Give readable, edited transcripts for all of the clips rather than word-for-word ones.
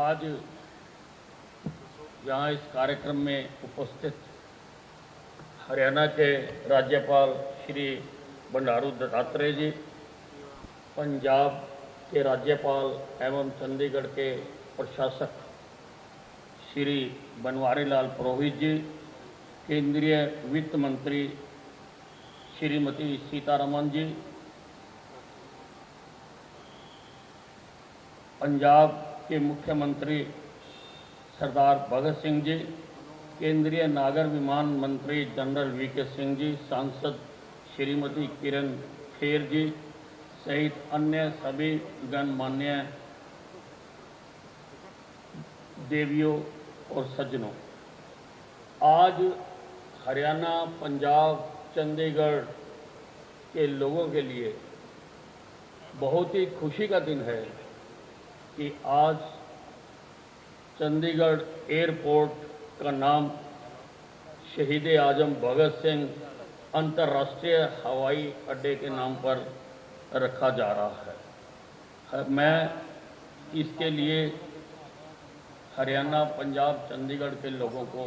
आज यहाँ इस कार्यक्रम में उपस्थित हरियाणा के राज्यपाल श्री बंडारू दत्तात्रेय जी, पंजाब के राज्यपाल एवं चंडीगढ़ के प्रशासक श्री बनवारी लाल पुरोहित जी, केंद्रीय वित्त मंत्री श्रीमती सीतारमण जी, पंजाब के मुख्यमंत्री सरदार भगत सिंह जी, केंद्रीय नागर विमान मंत्री जनरल वीके सिंह जी, सांसद श्रीमती किरण खेर जी सहित अन्य सभी गणमान्य देवियों और सज्जनों, आज हरियाणा, पंजाब, चंडीगढ़ के लोगों के लिए बहुत ही खुशी का दिन है कि आज चंडीगढ़ एयरपोर्ट का नाम शहीद आजम भगत सिंह अंतर्राष्ट्रीय हवाई अड्डे के नाम पर रखा जा रहा है। मैं इसके लिए हरियाणा, पंजाब, चंडीगढ़ के लोगों को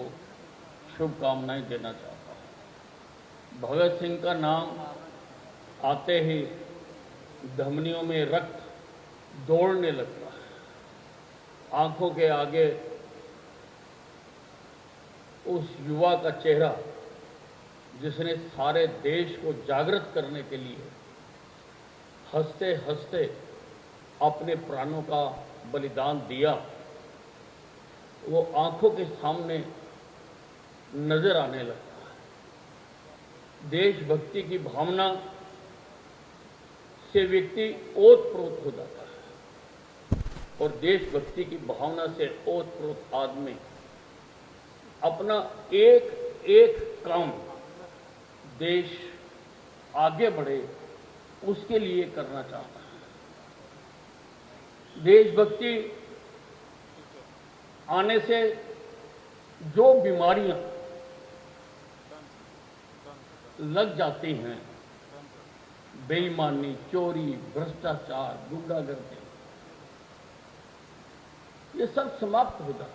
शुभकामनाएं देना चाहता हूँ। भगत सिंह का नाम आते ही धमनियों में रक्त दौड़ने लगता है, आंखों के आगे उस युवा का चेहरा जिसने सारे देश को जागृत करने के लिए हंसते हंसते अपने प्राणों का बलिदान दिया, वो आंखों के सामने नजर आने लगता है। देशभक्ति की भावना से व्यक्ति ओतप्रोत हो जाता है और देशभक्ति की भावना से ओतप्रोत आदमी अपना एक एक काम देश आगे बढ़े उसके लिए करना चाहता है। देशभक्ति आने से जो बीमारियां लग जाती हैं, बेईमानी, चोरी, भ्रष्टाचार, गुंडागर्दी, ये सब समाप्त हो जाता है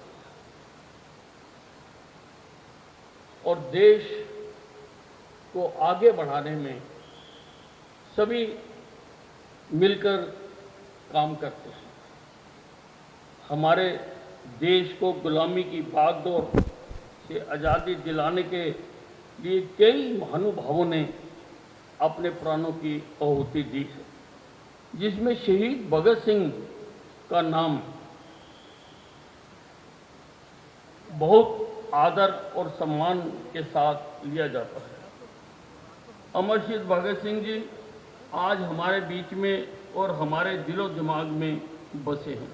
और देश को आगे बढ़ाने में सभी मिलकर काम करते हैं। हमारे देश को गुलामी की भागदौड़ से आज़ादी दिलाने के लिए कई महानुभावों ने अपने प्राणों की आहुति दी है, जिसमें शहीद भगत सिंह का नाम बहुत आदर और सम्मान के साथ लिया जाता है। अमर शहीद भगत सिंह जी आज हमारे बीच में और हमारे दिलो दिमाग में बसे हैं।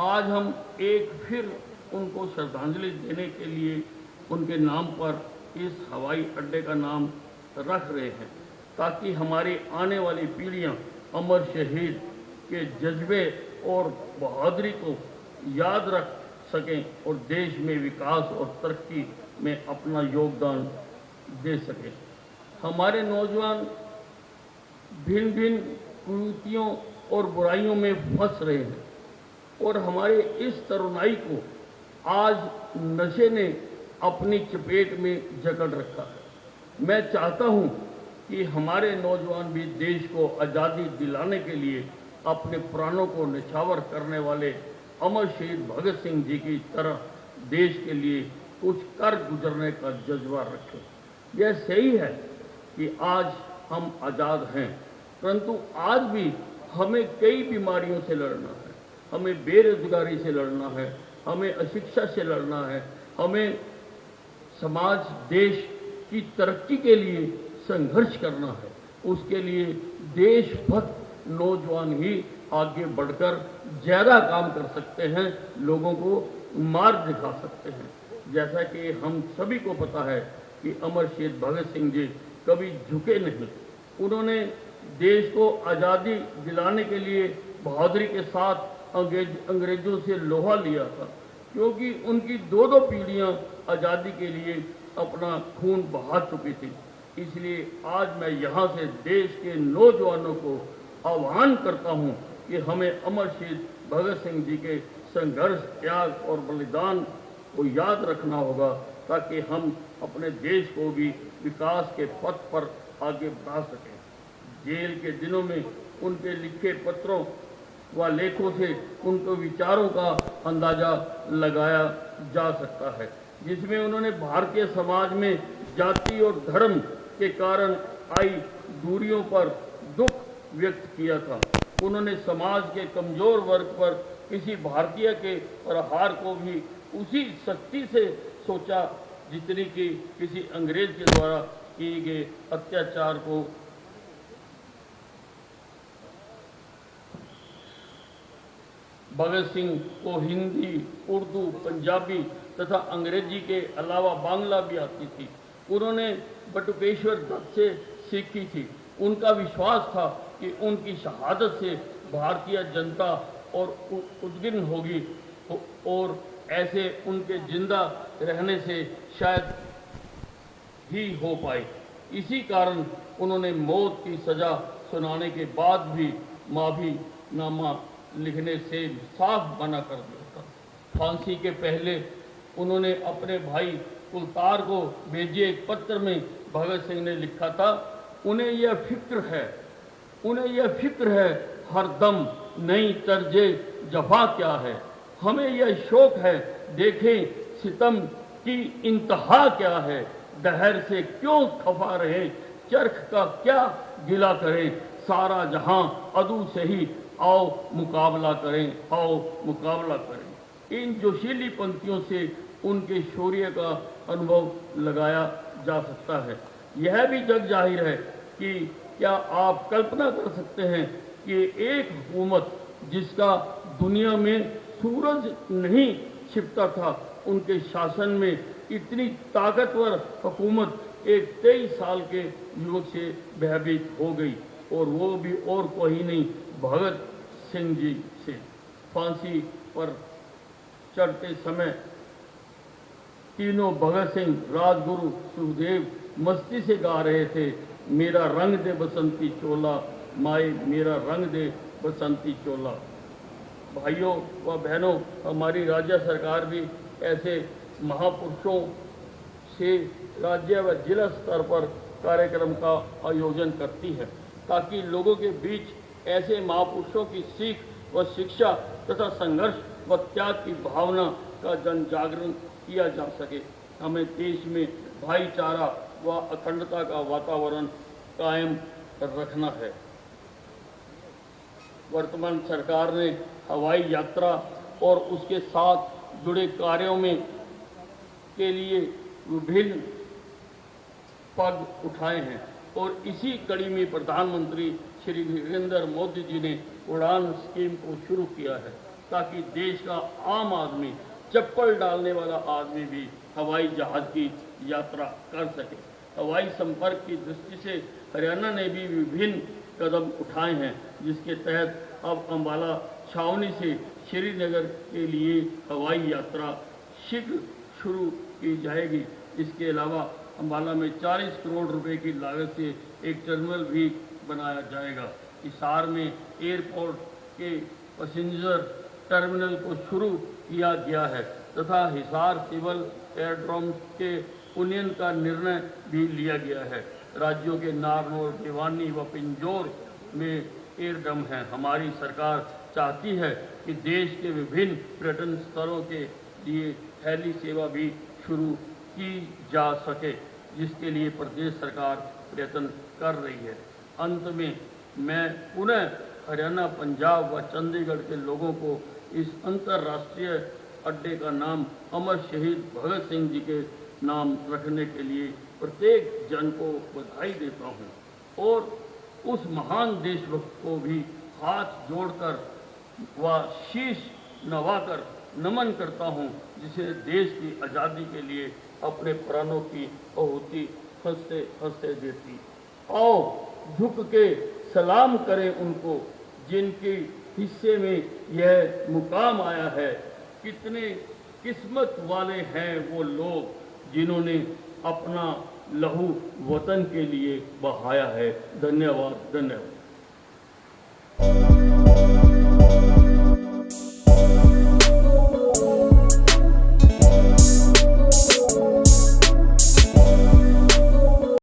आज हम एक फिर उनको श्रद्धांजलि देने के लिए उनके नाम पर इस हवाई अड्डे का नाम रख रहे हैं, ताकि हमारी आने वाली पीढ़ियां अमर शहीद के जज्बे और बहादुरी को याद रख सकें और देश में विकास और तरक्की में अपना योगदान दे सकें। हमारे नौजवान भिन्न भिन्न कुरीतियों और बुराइयों में फंस रहे हैं और हमारे इस तरुणाई को आज नशे ने अपनी चपेट में जकड़ रखा है। मैं चाहता हूं कि हमारे नौजवान भी देश को आज़ादी दिलाने के लिए अपने प्राणों को न्यौछावर करने वाले अमर शहीद भगत सिंह जी की तरह देश के लिए कुछ कर गुजरने का जज्बा रखें। यह सही है कि आज हम आज़ाद हैं, परंतु आज भी हमें कई बीमारियों से लड़ना है, हमें बेरोजगारी से लड़ना है, हमें अशिक्षा से लड़ना है, हमें समाज देश की तरक्की के लिए संघर्ष करना है। उसके लिए देशभक्त नौजवान ही आगे बढ़कर ज़्यादा काम कर सकते हैं, लोगों को मार्ग दिखा सकते हैं। जैसा कि हम सभी को पता है कि अमर शहीद भगत सिंह जी कभी झुके नहीं। उन्होंने देश को आज़ादी दिलाने के लिए बहादुरी के साथ अंग्रेजों से लोहा लिया था, क्योंकि उनकी दो पीढ़ियां आज़ादी के लिए अपना खून बहा चुकी थी। इसलिए आज मैं यहाँ से देश के नौजवानों को आह्वान करता हूँ कि हमें अमर शहीद भगत सिंह जी के संघर्ष, त्याग और बलिदान को याद रखना होगा, ताकि हम अपने देश को भी विकास के पथ पर आगे बढ़ा सकें। जेल के दिनों में उनके लिखे पत्रों व लेखों से उनके विचारों का अंदाजा लगाया जा सकता है, जिसमें उन्होंने भारतीय समाज में जाति और धर्म के कारण आई दूरियों पर दुख व्यक्त किया था। उन्होंने समाज के कमजोर वर्ग पर किसी भारतीय के प्रहार को भी उसी सख्ती से सोचा जितनी कि किसी अंग्रेज के द्वारा किए गए अत्याचार को। भगत सिंह को हिंदी, उर्दू, पंजाबी तथा अंग्रेजी के अलावा बांग्ला भी आती थी। उन्होंने बटुकेश्वर दत्त से सीखी थी। उनका विश्वास था कि उनकी शहादत से भारतीय जनता और उद्विग्न होगी और ऐसे उनके जिंदा रहने से शायद ही हो पाए। इसी कारण उन्होंने मौत की सजा सुनाने के बाद भी माफीनामा लिखने से साफ मना कर दिया था। फांसी के पहले उन्होंने अपने भाई कुलतार को भेजे एक पत्र में भगत सिंह ने लिखा था, उन्हें यह फिक्र है हर दम नई तर्जे जफा क्या है, हमें यह शौक है देखें सितम की इंतहा क्या है, दहर से क्यों खफा रहे, चरख का क्या गिला करें, सारा जहां अदू से ही आओ मुकाबला करें। इन जोशीली पंक्तियों से उनके शौर्य का अनुभव लगाया जा सकता है। यह भी जग जाहिर है कि क्या आप कल्पना कर सकते हैं कि एक हुकूमत जिसका दुनिया में सूरज नहीं छिपता था, उनके शासन में इतनी ताकतवर हुकूमत एक 23 साल के युवक से भयभीत हो गई, और वो भी और कोई नहीं, भगत सिंह जी से। फांसी पर चढ़ते समय तीनों भगत सिंह, राजगुरु, सुखदेव मस्ती से गा रहे थे, मेरा रंग दे बसंती चोला, माए मेरा रंग दे बसंती चोला। भाइयों व बहनों, हमारी राज्य सरकार भी ऐसे महापुरुषों से राज्य व जिला स्तर पर कार्यक्रम का आयोजन करती है, ताकि लोगों के बीच ऐसे महापुरुषों की सीख व शिक्षा तथा संघर्ष व त्याग की भावना का जन जागरण किया जा सके। हमें देश में भाईचारा व अखंडता का वातावरण कायम रखना है। वर्तमान सरकार ने हवाई यात्रा और उसके साथ जुड़े कार्यों में के लिए विभिन्न पग उठाए हैं, और इसी कड़ी में प्रधानमंत्री श्री नरेंद्र मोदी जी ने उड़ान स्कीम को शुरू किया है, ताकि देश का आम आदमी, चप्पल डालने वाला आदमी भी हवाई जहाज की यात्रा कर सके। हवाई संपर्क की दृष्टि से हरियाणा ने भी विभिन्न कदम उठाए हैं, जिसके तहत अब अंबाला छावनी से श्रीनगर के लिए हवाई यात्रा शीघ्र शुरू की जाएगी। इसके अलावा अंबाला में 40 करोड़ रुपए की लागत से एक टर्मिनल भी बनाया जाएगा। हिसार में एयरपोर्ट के पैसेंजर टर्मिनल को शुरू किया गया है तथा हिसार सिविल एयरड्रोम के उन्नयन का निर्णय भी लिया गया है। राज्यों के नारनौल, भिवानी व पिंजौर में एयरड्रोम है। हमारी सरकार चाहती है कि देश के विभिन्न पर्यटन स्थलों के लिए हेली सेवा भी शुरू की जा सके, जिसके लिए प्रदेश सरकार प्रयत्न कर रही है। अंत में मैं पुनः हरियाणा, पंजाब व चंडीगढ़ के लोगों को इस अंतर्राष्ट्रीय अड्डे का नाम अमर शहीद भगत सिंह जी के नाम रखने के लिए प्रत्येक जन को बधाई देता हूँ, और उस महान देशभक्त को भी हाथ जोड़कर व शीश नवाकर नमन करता हूँ, जिसे देश की आज़ादी के लिए अपने प्राणों की आहुति हंसते हंसते देती। आओ झुक के सलाम करें उनको, जिनके हिस्से में यह मुकाम आया है। कितने किस्मत वाले हैं वो लोग जिन्होंने अपना लहू वतन के लिए बहाया है। धन्यवाद, धन्यवाद।